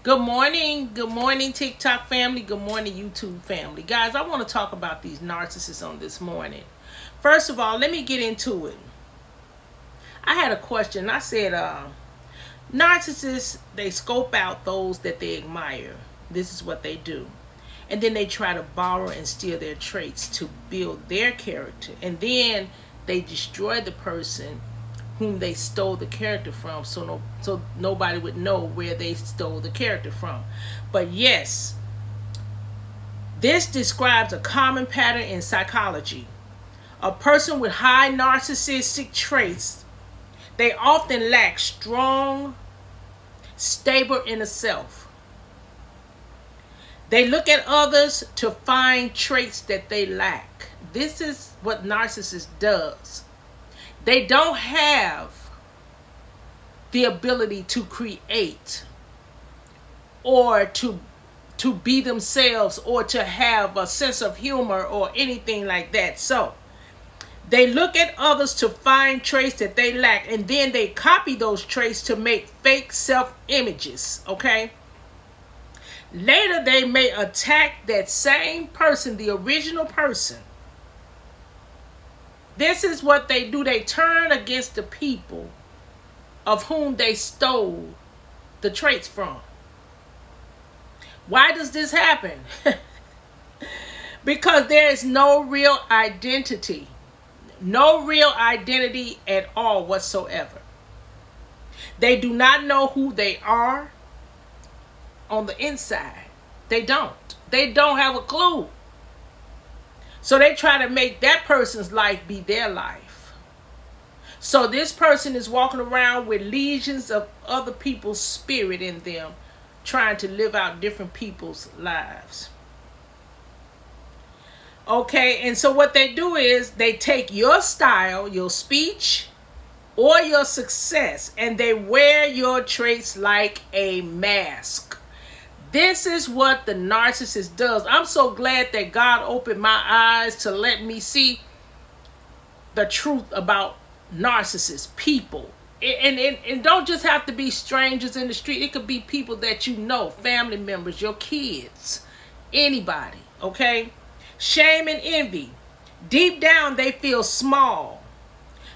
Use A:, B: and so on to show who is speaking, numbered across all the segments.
A: Good morning, TikTok family. Good morning, YouTube family. Guys, I want to talk about these narcissists on this morning. First of all, let me get into it. I had a question. I said, narcissists, they scope out those that they admire. This is what they do. And then they try to borrow and steal their traits to build their character. And then they destroy the person whom they stole the character from, so nobody would know where they stole the character from. But yes, this describes a common pattern in psychology. A person with high narcissistic traits, they often lack strong, stable inner self. They look at others to find traits that they lack. This is what narcissist does. They don't have the ability to create or to be themselves or to have a sense of humor or anything like that. So they look at others to find traits that they lack, and then they copy those traits to make fake self-images, okay? Later, they may attack that same person, the original person. This is what they do. They turn against the people of whom they stole the traits from. Why does this happen? Because there is no real identity. No real identity at all whatsoever. They do not know who they are on the inside. They don't. They don't have a clue. So they try to make that person's life be their life. So this person is walking around with legions of other people's spirit in them, trying to live out different people's lives. Okay, and so what they do is they take your style, your speech, or your success, and they wear your traits like a mask. This is what the narcissist does. I'm so glad that God opened my eyes to let me see the truth about narcissists, people. And don't just have to be strangers in the street. It could be people that you know, family members, your kids, anybody, okay? Shame and envy. Deep down, they feel small.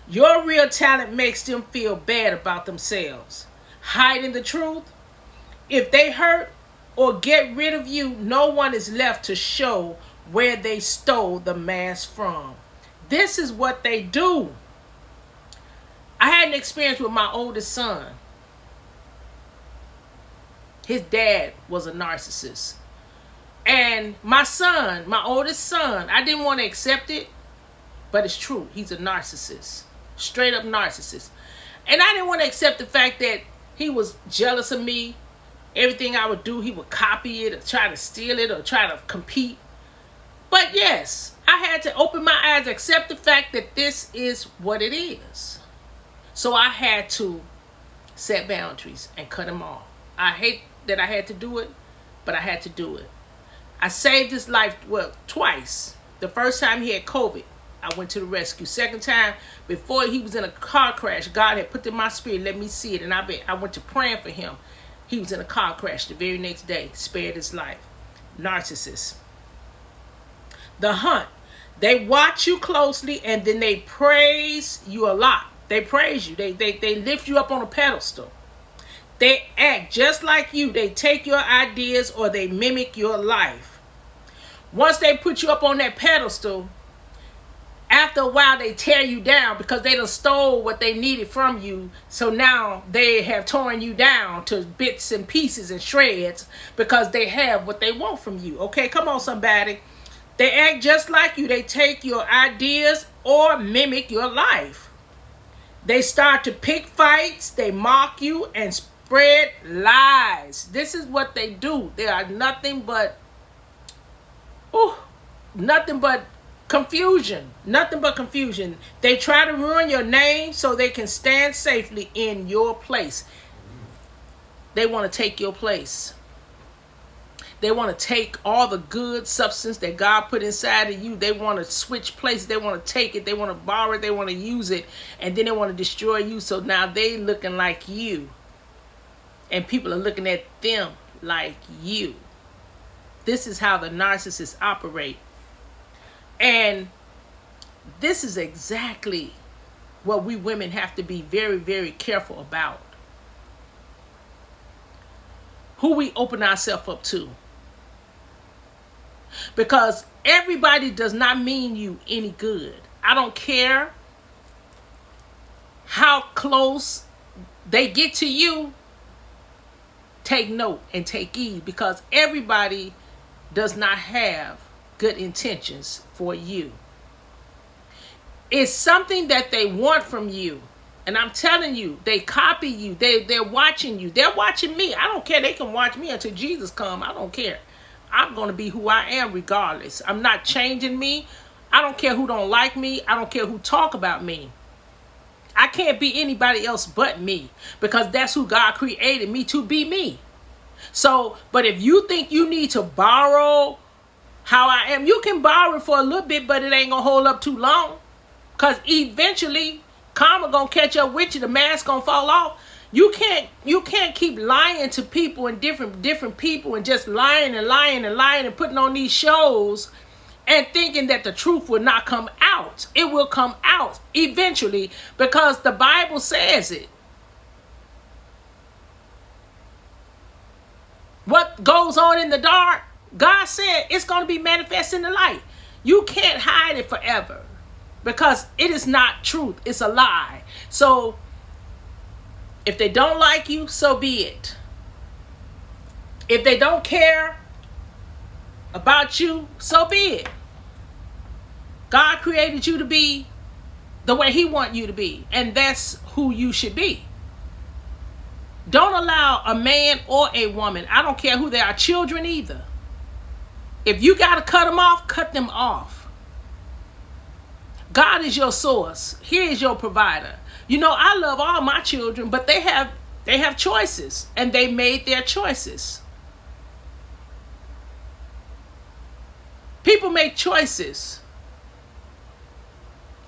A: Your real talent makes them feel bad about themselves. Hiding the truth. If they hurt or get rid of you, no one is left to show where they stole the mask from. This is what they do. I had an experience with my oldest son. His dad was a narcissist. And my son, my oldest son, I didn't want to accept it, but it's true. He's a narcissist. Straight up narcissist. And I didn't want to accept the fact that he was jealous of me. Everything I would do, he would copy it or try to steal it or try to compete. But yes, I had to open my eyes, accept the fact that this is what it is. So I had to set boundaries and cut him off. I hate that I had to do it, but I had to do it. I saved his life, twice. The first time he had COVID, I went to the rescue. Second time, before he was in a car crash, God had put in my spirit, let me see it. And I went to praying for him. He was in a car crash the very next day, spared his life. Narcissist. The hunt. They watch you closely and then they praise you a lot. They praise you. They lift you up on a pedestal. They act just like you. They take your ideas or they mimic your life. Once they put you up on that pedestal, after a while they tear you down because they done stole what they needed from you. So now they have torn you down to bits and pieces and shreds because they have what they want from you. Okay, come on somebody. They act just like you. They take your ideas or mimic your life. They start to pick fights. They mock you and spread lies. This is what they do. They are nothing but confusion. Nothing but confusion. They try to ruin your name so they can stand safely in your place. They want to take your place. They want to take all the good substance that God put inside of you. They want to switch places. They want to take it. They want to borrow it. They want to use it. And then they want to destroy you. So now they looking like you. And people are looking at them like you. This is how the narcissists operate. And this is exactly what we women have to be very, very careful about. Who we open ourselves up to. Because everybody does not mean you any good. I don't care how close they get to you. Take note and take heed, because everybody does not have good intentions for you. It's something that they want from you. And I'm telling you, they copy you. They're watching you. They're watching me. I don't care. They can watch me until Jesus comes. I don't care. I'm going to be who I am regardless. I'm not changing me. I don't care who don't like me. I don't care who talk about me. I can't be anybody else but me, because that's who God created me to be, me. So, but if you think you need to borrow how I am, you can borrow it for a little bit, but it ain't going to hold up too long. Because eventually, karma going to catch up with you. The mask going to fall off. You can't keep lying to people and different people and just lying and putting on these shows and thinking that the truth will not come out. It will come out eventually, because the Bible says it. What goes on in the dark, God said it's going to be manifest in the light. You can't hide it forever, because it is not truth. It's a lie. So if they don't like you, so be it. If they don't care about you, so be it. God created you to be the way he wants you to be, and that's who you should be. Don't allow a man or a woman, I don't care who they are, children either. If you got to cut them off, cut them off. God is your source. He is your provider. You know, I love all my children, but they have choices, and they made their choices. People make choices.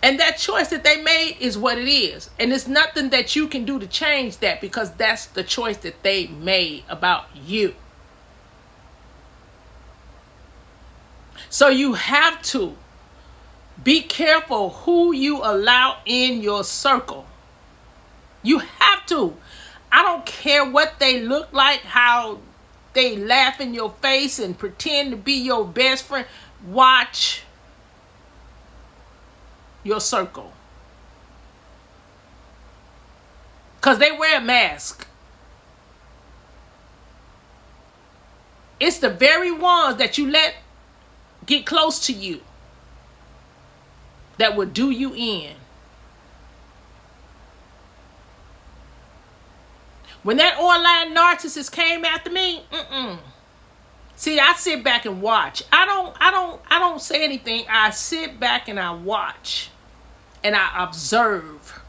A: And that choice that they made is what it is. And there's nothing that you can do to change that, because that's the choice that they made about you. So you have to be careful who you allow in your circle. You have to. I don't care what they look like, how they laugh in your face and pretend to be your best friend. Watch your circle, because they wear a mask. It's the very ones that you let get close to you that will do you in. When that online narcissist came after me, see, I sit back and watch. I don't say anything. I sit back and I watch, and I observe,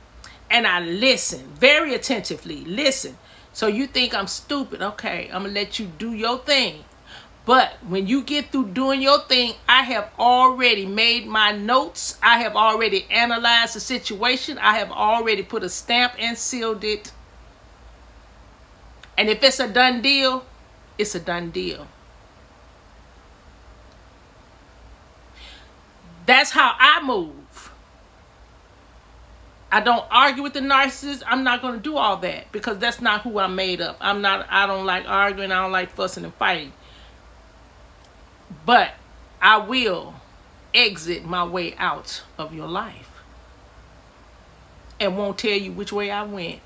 A: and I listen very attentively. Listen. So you think I'm stupid? Okay, I'm gonna let you do your thing. But when you get through doing your thing, I have already made my notes. I have already analyzed the situation. I have already put a stamp and sealed it. And if it's a done deal, it's a done deal. That's how I move. I don't argue with the narcissist. I'm not going to do all that, because that's not who I'm made up. I don't like arguing. I don't like fussing and fighting. But I will exit my way out of your life and won't tell you which way I went.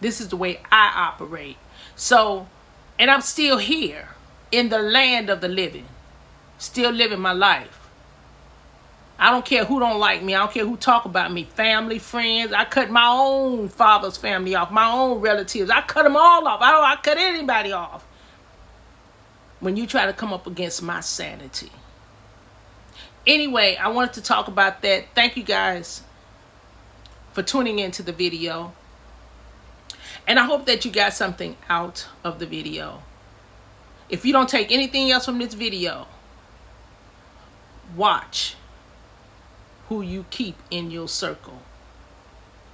A: This is the way I operate. So, and I'm still here in the land of the living, still living my life. I don't care who don't like me. I don't care who talk about me. Family, friends. I cut my own father's family off, my own relatives. I cut them all off. I cut anybody off when you try to come up against my sanity. Anyway, I wanted to talk about that. Thank you guys for tuning into the video. And I hope that you got something out of the video. If you don't take anything else from this video, watch who you keep in your circle,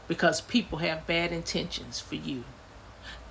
A: because people have bad intentions for you.